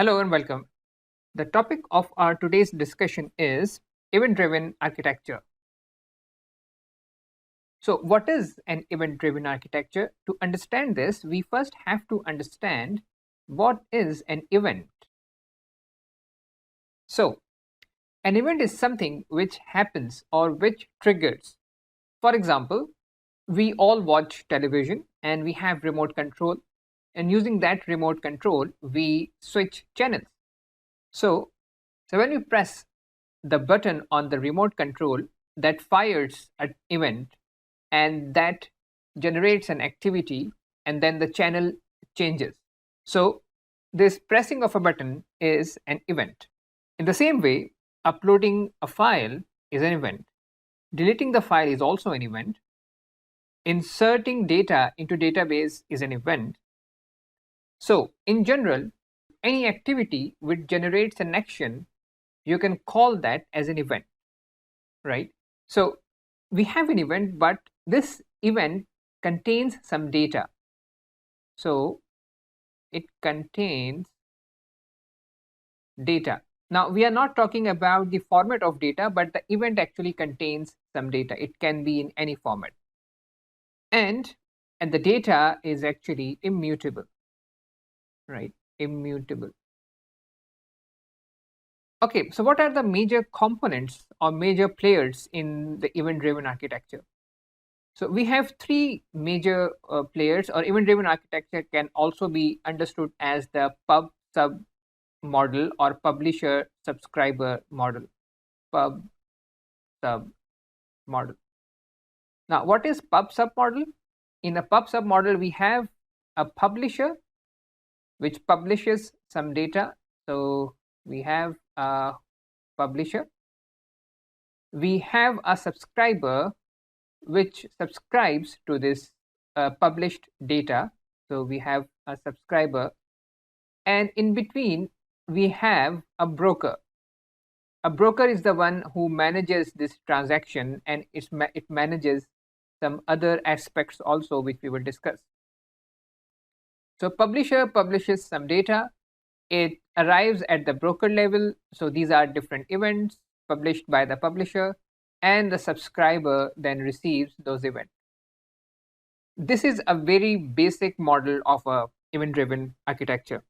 Hello and welcome. The topic of our today's discussion is event-driven architecture. So, what is an event-driven architecture? To understand this, we first have to understand what is an event. So, an event is something which happens or which triggers. For example, we all watch television and we have remote control, and using that remote control, we switch channels. So when you press the button on the remote control, that fires an event and that generates an activity, and then the channel changes. So this pressing of a button is an event. In the same way, uploading a file is an event. Deleting the file is also an event. Inserting data into database is an event. So in general, any activity which generates an action, you can call that as an event, right? So we have an event, but this event contains some data. So it contains data. Now we are not talking about the format of data, but the event actually contains some data. It can be in any format. And the data is actually immutable, right? Immutable. Okay, so what are the major components or major players in the event-driven architecture? So we have three major players, or event-driven architecture can also be understood as the pub-sub model or publisher-subscriber model. Pub-sub model. Now, what is pub-sub model? In a pub-sub model, we have a publisher which publishes some data. So we have a publisher. We have a subscriber which subscribes to this published data. So we have a subscriber, and in between we have a broker. A broker is the one who manages this transaction, and it manages some other aspects also, which we will discuss. So publisher publishes some data, it arrives at the broker level. So these are different events published by the publisher, and the subscriber then receives those events. This is a very basic model of a event-driven architecture.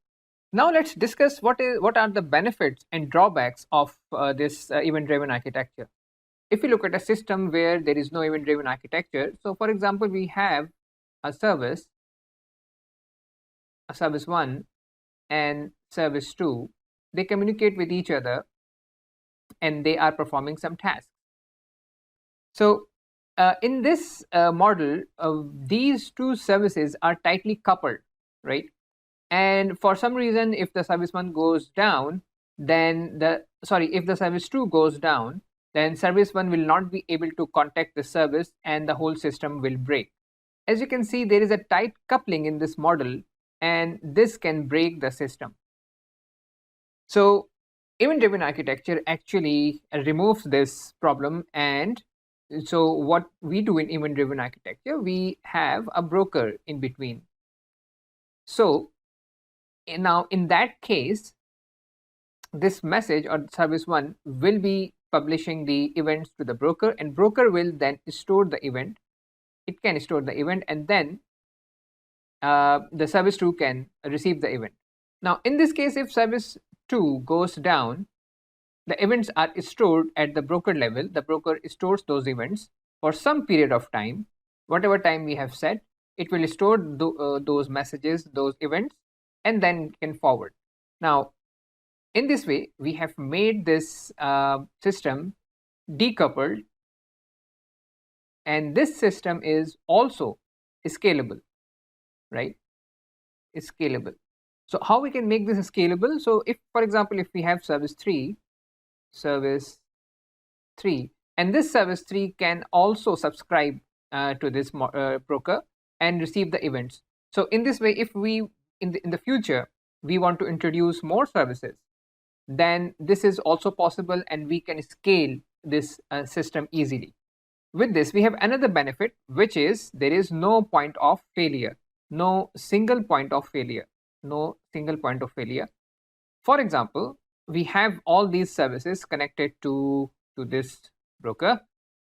Now let's discuss what are the benefits and drawbacks of this event-driven architecture. If you look at a system where there is no event-driven architecture, so for example, we have a service 1 and service 2, they communicate with each other and they are performing some tasks. So in this model, these two services are tightly coupled, right? And for some reason, if the service 1 goes down, then if the service 2 goes down, then service 1 will not be able to contact the service and the whole system will break. As you can see, there is a tight coupling in this model, and this can break the system. So event-driven architecture actually removes this problem, and so what we do in event-driven architecture, we have a broker in between. So now in that case, this message or service 1 will be publishing the events to the broker, and broker will then store the event. It can store the event, and then the service 2 can receive the event. Now in this case, if service 2 goes down, the events are stored at the broker level. The broker stores those events for some period of time, whatever time we have set. It will store those messages, those events, and then can forward. Now in this way, we have made this system decoupled, and this system is also scalable, right? It's scalable. So how we can make this scalable? So if, for example, if we have service 3, and this service 3 can also subscribe to this broker and receive the events. So in this way, if we in the future we want to introduce more services, then this is also possible, and we can scale this system easily. With this, we have another benefit, which is there is no point of failure, no single point of failure. For example, we have all these services connected to this broker,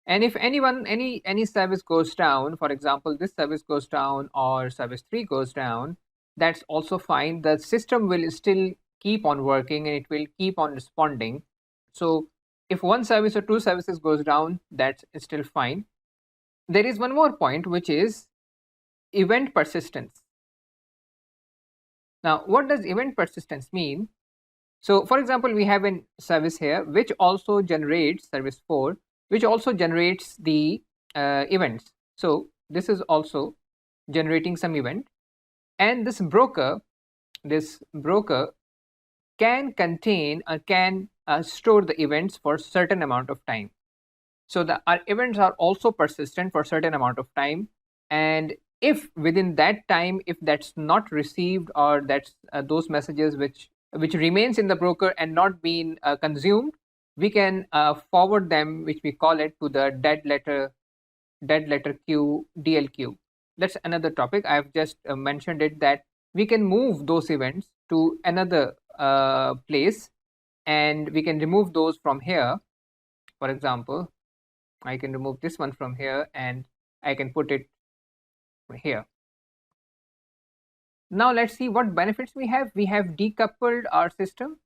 and if any service goes down, for example this service goes down or service 3 goes down, that's also fine. The system will still keep on working and it will keep on responding. So if one service or two services goes down, that's still fine. There is one more point, which is event persistence. Now what does event persistence mean? So for example, we have a service here which also generates service 4, which also generates the events. So this is also generating some event, and this broker can contain or can store the events for certain amount of time. So our events are also persistent for certain amount of time, and if within that time, if that's not received, or that's those messages which remains in the broker and not being consumed, we can forward them, which we call it, to the dead letter queue, DLQ. That's another topic. I've just mentioned it, that we can move those events to another place, and we can remove those from here. For example, I can remove this one from here and I can put it here. Now let's see what benefits we have. We have decoupled our system.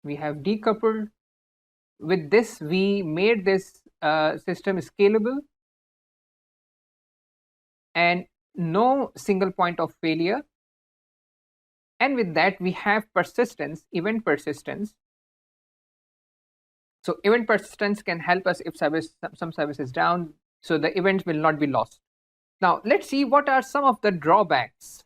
We have decoupled. With this, we made this system scalable, and no single point of failure. And with that, we have persistence, event persistence. So event persistence can help us if some service is down, so the events will not be lost. Now let's see what are some of the drawbacks.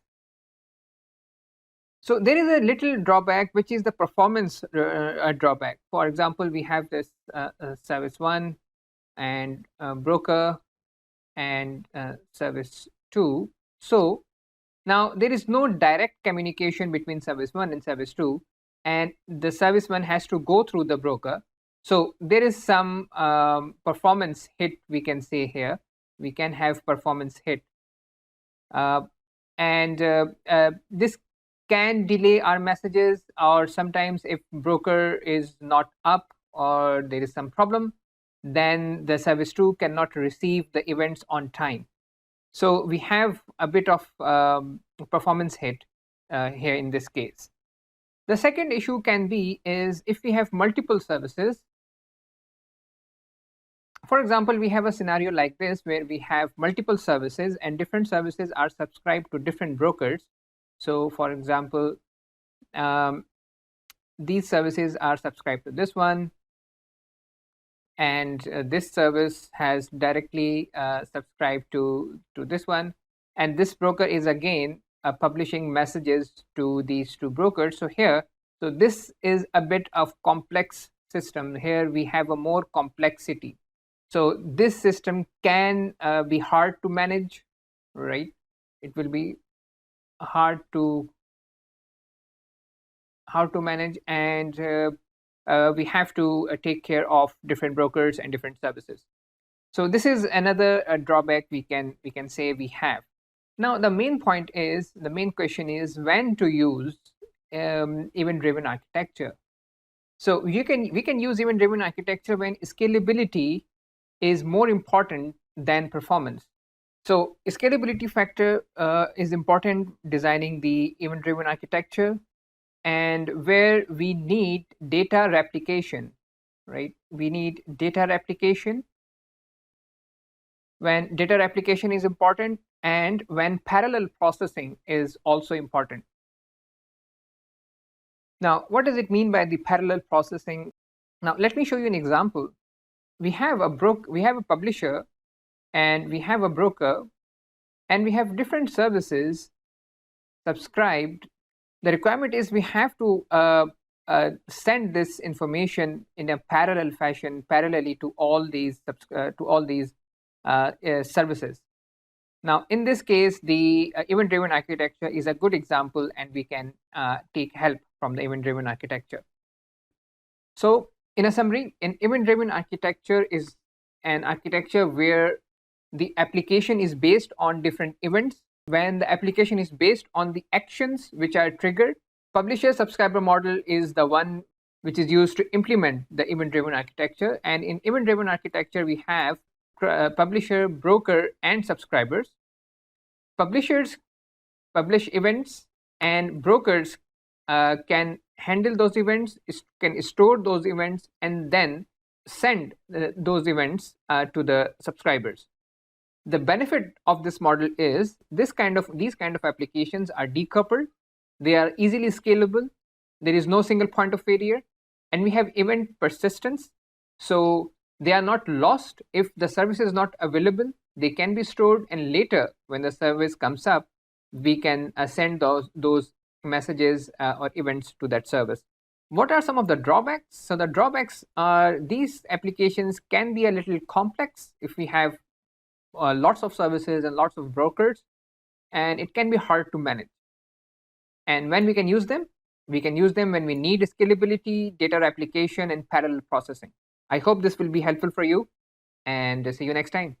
So there is a little drawback, which is the performance drawback. For example, we have this service 1 and broker and service 2. So now there is no direct communication between service 1 and service 2, and the service 1 has to go through the broker. So there is some performance hit, we can say here. We can have performance hit, and this can delay our messages, or sometimes if broker is not up or there is some problem, then the service 2 cannot receive the events on time. So we have a bit of performance hit here in this case. The second issue can be is if we have multiple services. For example, we have a scenario like this where we have multiple services and different services are subscribed to different brokers. So for example, these services are subscribed to this one, and this service has directly subscribed to this one, and this broker is again publishing messages to these two brokers. So this is a bit of complex system. Here we have a more complexity. So this system can be hard to manage, right? It will be hard to manage, and we have to take care of different brokers and different services. So this is another drawback we can say we have. Now the main question is when to use event-driven architecture. So we can use event-driven architecture when scalability is more important than performance. So scalability factor is important designing the event-driven architecture, and where we need data replication, right? We need data replication when data replication is important, and when parallel processing is also important. Now, what does it mean by the parallel processing? Now, let me show you an example. We have a publisher, and we have a broker, and we have different services subscribed. The requirement is we have to send this information in a parallel fashion, parallelly to all these services. Now, in this case, the event-driven architecture is a good example, and we can take help from the event-driven architecture. So, in a summary, an event-driven architecture is an architecture where the application is based on different events. When the application is based on the actions which are triggered, Publisher-subscriber model is the one which is used to implement the event-driven architecture. And in event-driven architecture, we have publisher, broker, and subscribers. Publishers publish events, and brokers can handle those events, can store those events, and then send those events to the subscribers. The benefit of this model is these kind of applications are decoupled, they are easily scalable, there is no single point of failure, and we have event persistence. So they are not lost if the service is not available. They can be stored, and later when the service comes up, we can send those messages or events to that service. What are some of the drawbacks? So the drawbacks are these applications can be a little complex if we have lots of services and lots of brokers, and it can be hard to manage. And when we can use them when we need scalability, data replication, and parallel processing. I hope this will be helpful for you, and see you next time.